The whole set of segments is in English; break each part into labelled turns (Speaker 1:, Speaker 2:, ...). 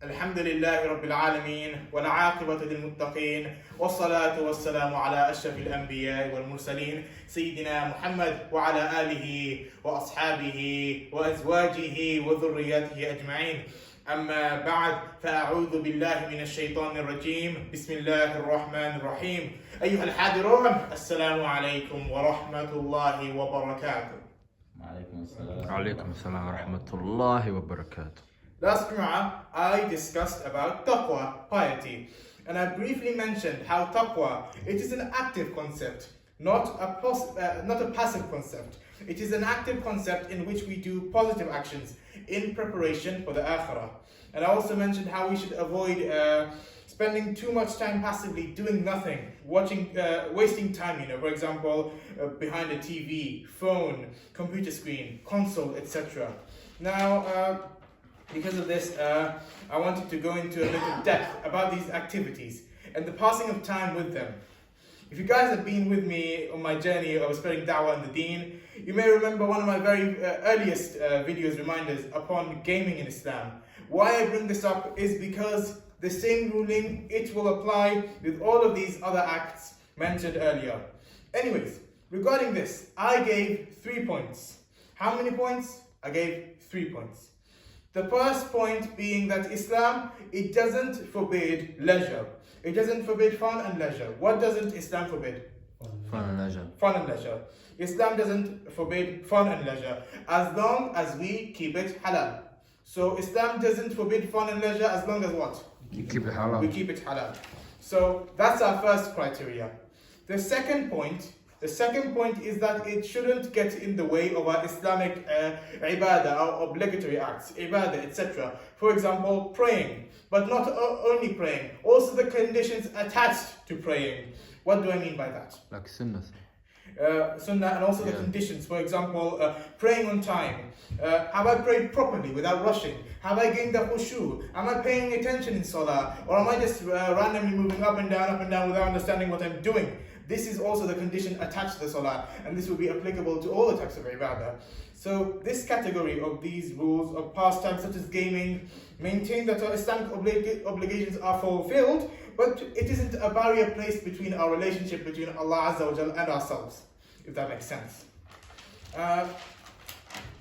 Speaker 1: الحمد لله رب العالمين والعاقبة للمتقين والصلاة والسلام على أشرف الأنبياء والمرسلين سيدنا محمد وعلى آله وأصحابه وأزواجه وذرياته أجمعين. أما بعد فأعوذ بالله من الشيطان الرجيم. بسم الله الرحمن الرحيم. أيها الحاضرون السلام عليكم ورحمة الله وبركاته.
Speaker 2: وعليكم السلام ورحمة الله وبركاته.
Speaker 1: Last Jum'ah, I discussed about taqwa, piety, and I briefly mentioned how taqwa, it is an active concept, not a passive concept. It is an active concept in which we do positive actions in preparation for the akhirah. And I also mentioned how we should avoid spending too much time passively doing nothing, wasting time, for example, behind a TV, phone, computer screen, console, etc. Now, because of this, I wanted to go into a little depth about these activities and the passing of time with them. If you guys have been with me on my journey of spreading da'wah and the deen, you may remember one of my very earliest videos reminders upon gaming in Islam. Why I bring this up is because the same ruling, it will apply with all of these other acts mentioned earlier. Anyways, regarding this, I gave 3 points. How many points? I gave 3 points. The first point being that Islam, it doesn't forbid leisure. It doesn't forbid fun and leisure. What doesn't Islam forbid?
Speaker 2: Fun and leisure.
Speaker 1: Fun and leisure. Islam doesn't forbid fun and leisure as long as we keep it halal. So Islam doesn't forbid fun and leisure as long as what?
Speaker 2: You keep it halal.
Speaker 1: We keep it halal. So that's our first criteria. The second point is that it shouldn't get in the way of our Islamic ibadah, our obligatory acts, ibadah, etc. For example, praying, but not only praying, also the conditions attached to praying. What do I mean by that?
Speaker 2: Like sunnah.
Speaker 1: Sunnah and also the conditions. For example, praying on time. Have I prayed properly without rushing? Have I gained the khushu? Am I paying attention in salah? Or am I just randomly moving up and down without understanding what I'm doing? This is also the condition attached to the salah, and this will be applicable to all the types of ibadah. So this category of these rules of pastime such as gaming maintain that our Islamic obligations are fulfilled, but it isn't a barrier placed between our relationship between Allah Azza wa Jal and ourselves, if that makes sense.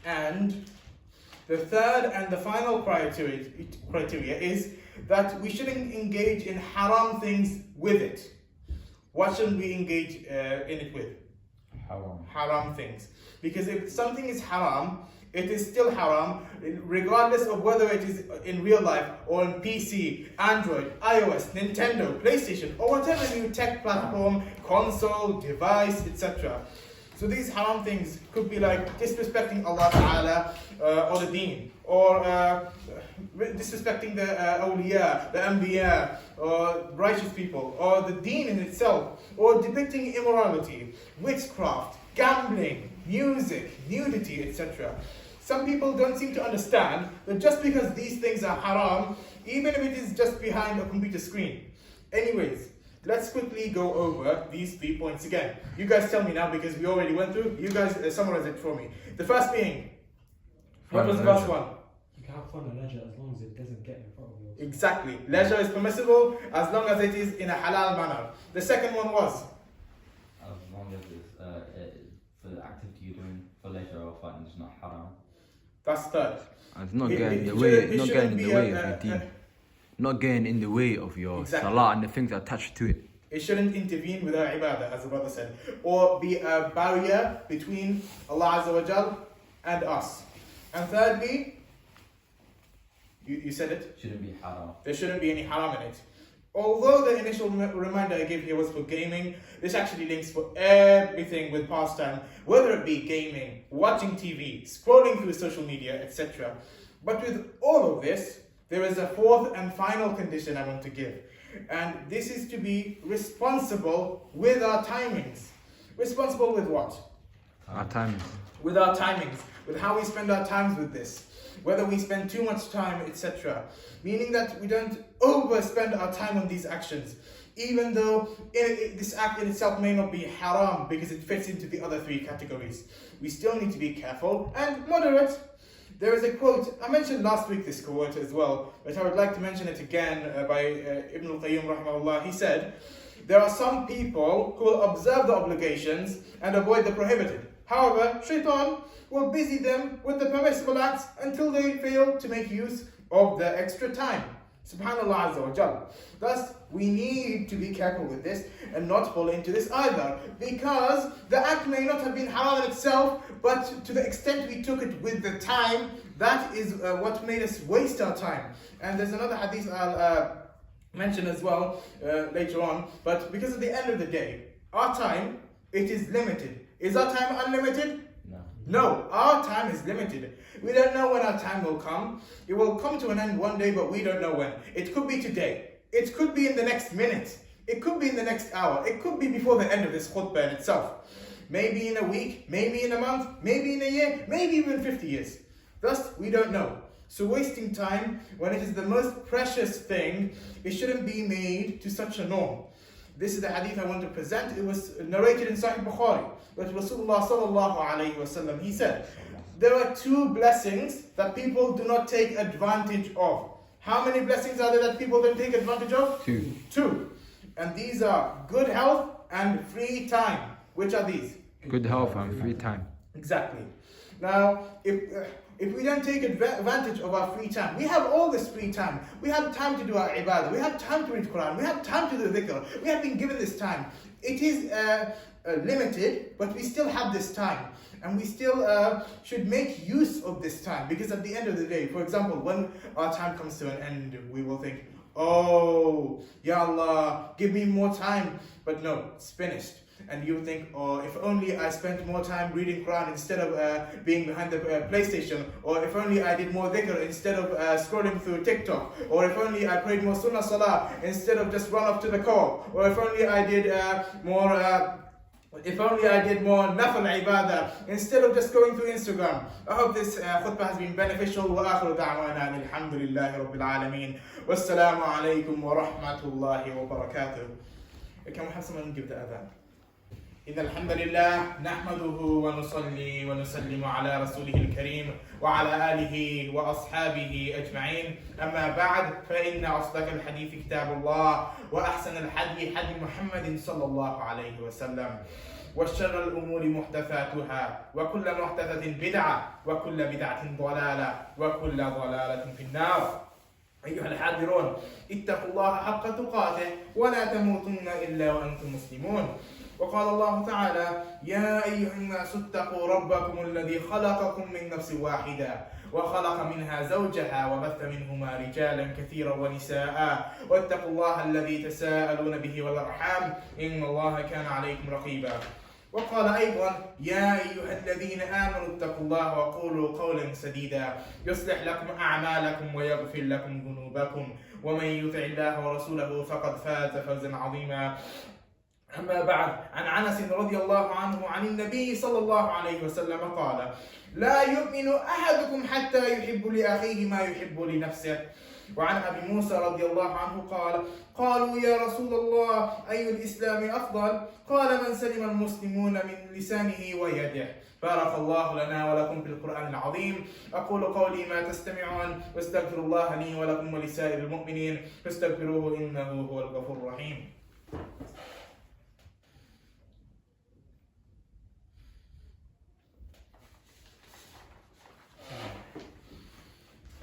Speaker 1: And the third and the final criteria is that we shouldn't engage in haram things with it. What shouldn't we engage in it with? Haram things. Because if something is haram, it is still haram, regardless of whether it is in real life or on PC, Android, iOS, Nintendo, PlayStation, or whatever new tech platform, console, device, etc. So these haram things could be like disrespecting Allah Ta'ala or the deen, or disrespecting the awliya, the anbiya, or righteous people, or the deen in itself, or depicting immorality, witchcraft, gambling, music, nudity, etc. Some people don't seem to understand that just because these things are haram, even if it is just behind a computer screen. Anyways, let's quickly go over these 3 points again. You guys tell me now because we already went through. You guys summarize it for me. The first being, what was the first one?
Speaker 3: You can have fun and leisure as long as it doesn't get in front of you.
Speaker 1: Exactly. Leisure is permissible as long as it is in a halal manner. The second one was?
Speaker 4: As long as it's for the activity you're doing for leisure or fun, it's not haram.
Speaker 1: That's third.
Speaker 2: It's not getting in the way. Not getting in the way of your deen. Not getting in the way of your salah and the things attached to it.
Speaker 1: It shouldn't intervene with our ibadah, as the brother said, or be a barrier between Allah Azza wa Jal and us. And thirdly, you said it?
Speaker 4: Shouldn't be haram.
Speaker 1: There shouldn't be any haram in it. Although the initial reminder I gave here was for gaming, this actually links for everything with pastime, whether it be gaming, watching TV, scrolling through social media, etc. But with all of this, there is a fourth and final condition I want to give. And this is to be responsible with our timings. Responsible with what?
Speaker 2: Our timings.
Speaker 1: With our timings, with how we spend our times with this. Whether we spend too much time, etc. Meaning that we don't overspend our time on these actions. Even though this act in itself may not be haram because it fits into the other 3 categories. We still need to be careful and moderate. There is a quote, I mentioned last week this quote as well, but I would like to mention it again by Ibn al-Qayyim rahimahullah. He said, there are some people who will observe the obligations and avoid the prohibited. However, shaitan will busy them with the permissible acts until they fail to make use of the extra time. Subhanallah Azza wa Jal. Thus, we need to be careful with this and not fall into this either, because the act may not have been halal in itself, but to the extent we took it with the time, that is what made us waste our time. And there's another hadith I'll mention as well later on, but because at the end of the day, our time, it is limited. Is our time unlimited? No, our time is limited. We don't know when our time will come. It will come to an end one day, but we don't know when. It could be today. It could be in the next minute. It could be in the next hour. It could be before the end of this khutbah in itself. Maybe in a week, maybe in a month, maybe in a year, maybe even 50 years. Thus, we don't know. So wasting time, when it is the most precious thing, it shouldn't be made to such a norm. This is the hadith I want to present. It was narrated in Sahih Bukhari. But Rasulullah sallallahu alayhi wa sallam, he said, there are two blessings that people do not take advantage of. How many blessings are there that people don't take advantage of? Two. And these are good health and free time. Which are these?
Speaker 2: Good health and free time.
Speaker 1: Exactly. Now, if we don't take advantage of our free time, we have all this free time. We have time to do our ibadah. We have time to read Quran. We have time to do dhikr. We have been given this time. It is limited, but we still have this time. And we still should make use of this time. Because at the end of the day, for example, when our time comes to an end, we will think, oh, Ya Allah, give me more time. But no, it's finished. And you think, oh, if only I spent more time reading Quran instead of being behind the PlayStation, or if only I did more dhikr instead of scrolling through TikTok, or if only I prayed more sunnah salah instead of just run off to the call, or if only I did more nafal ibadah instead of just going through Instagram. I hope this khutbah has been beneficial. Wa akhiru da'wana alhamdulillahi rabbil alameen. Wassalamu alaikum wa rahmatullahi wa barakatuh. Can we have someone give the adhan? إن الحمد لله نحمده ونصلي ونسلم على رسوله الكريم وعلى آله وأصحابه أجمعين. أما بعد، فإن أصدق الحديث كتاب الله، وأحسن الحديث حديث محمد صلى الله عليه وسلم، وشر الأمور محدثاتها، وكل محدثة بدعة، وكل بدعة ضلالة، وكل ضلالة في النار. أيها الحاضرون، اتقوا الله حق تقاته ولا تموتن إلا وأنتم مسلمون. وقال الله تعالى: يا أيها الناس اتقوا ربكم الذي خلقكم من نفس واحدة وخلق منها زوجها وبث منهما رجالا كثيرا ونساء واتقوا الله الذي تساءلون به والأرحام إن الله كان عليكم رقيبا. وقال أيضا: يا أيها الذين آمنوا اتقوا الله وقولوا قولا سديدا يصلح لكم أعمالكم ويغفر لكم ذنوبكم ومن يطع الله ورسوله فقد فاز فوزا عظيما. أما بعد، عن أنس رضي الله عنه عن النبي صلى الله عليه وسلم قال: لا يؤمن أحدكم حتى يحب لأخيه ما يحب لنفسه. وعن أبي موسى رضي الله عنه قال: قالوا يا رسول الله أي الإسلام أفضل؟ قال: من سلم المسلمون من لسانه ويده. بارك الله لنا ولكم في القرآن العظيم. أقول قولي ما تستمعون، واستغفر الله لي ولكم ولسائر المؤمنين فاستغفروه إنه هو الغفور الرحيم.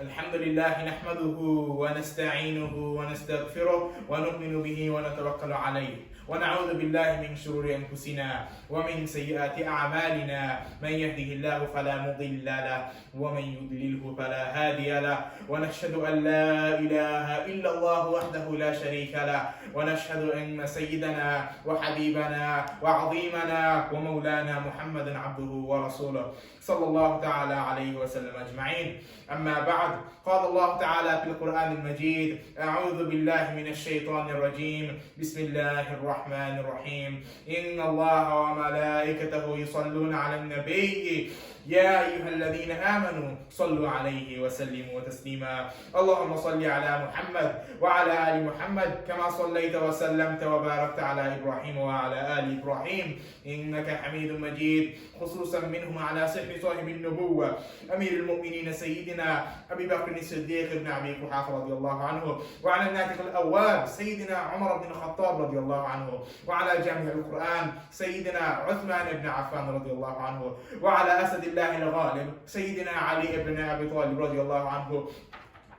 Speaker 1: الحمد لله نحمده ونستعينه ونستغفره ونؤمن به ونتوكل عليه ونعوذ بالله من شرور أنفسنا ومن سيئات أعمالنا. من يهده الله فلا مضل له ومن يضلله فلا هادي له. ونشهد أن لا إله إلا الله وحده لا شريك له. ونشهد أن سيدنا وحبيبنا وعظيمنا ومولانا محمدا عبده ورسوله صلى الله تعالى عليه وسلم أجمعين. أما بعد، قال الله تعالى في القرآن المجيد: أعوذ بالله من الشيطان الرجيم. بسم الله الرحمن الرحيم. إن الله وملائكته يصلون على النبي يا أيها الذين آمنوا صلوا عليه وسلموا تسليما. اللهم صل على محمد وعلى آل محمد كما صليت وسلمت وباركت على إبراهيم وعلى آل إبراهيم إنك حميد مجيد، خصوصا منهم على سحر صاحب النبوة أمير المؤمنين سيدنا أبي بكر الصديق بن أبي قحافة رضي الله عنه، وعلى الناطق الأواب سيدنا عمر بن الخطاب رضي الله عنه، وعلى جامع القرآن سيدنا عثمان بن عفان رضي الله عنه، وعلى أسد الله الغالب سيدنا علي بن أبي طالب رضي الله عنه،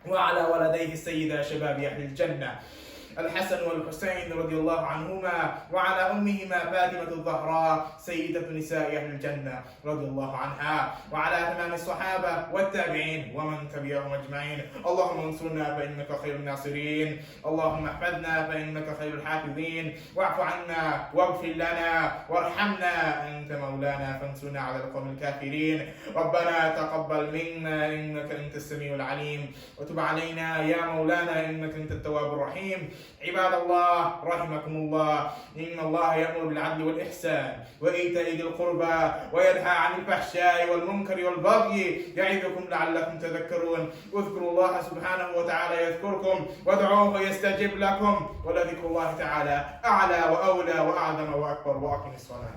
Speaker 1: وعلى ولديه السيدة شباب أهل الجنة الحسن والحسين رضي الله عنهما، وعلى أمهما فاطمة الزهراء سيدة نساء أهل الجنة رضي الله عنها، وعلى تمام الصحابة والتابعين ومن تبعهم أجمعين. اللهم انصرنا فإنك خير الناصرين، اللهم احفظنا فإنك خير الحافظين، واعف عنا واغفر لنا وارحمنا أنت مولانا فانصرنا على القوم الكافرين. ربنا تقبل منا إنك أنت السميع العليم، وتب علينا يا مولانا إنك أنت التواب الرحيم. عباد الله رحمكم الله، إن الله يأمر بالعدل والإحسان وإيتاء ذي القربى وينهى عن الفحشاء والمنكر والبغي يعظكم لعلكم تذكرون. اذكروا الله سبحانه وتعالى يذكركم وادعوه يستجب لكم، ولذكر الله تعالى أعلى وأولى وأعظم وأكبر. وأقم الصلاة.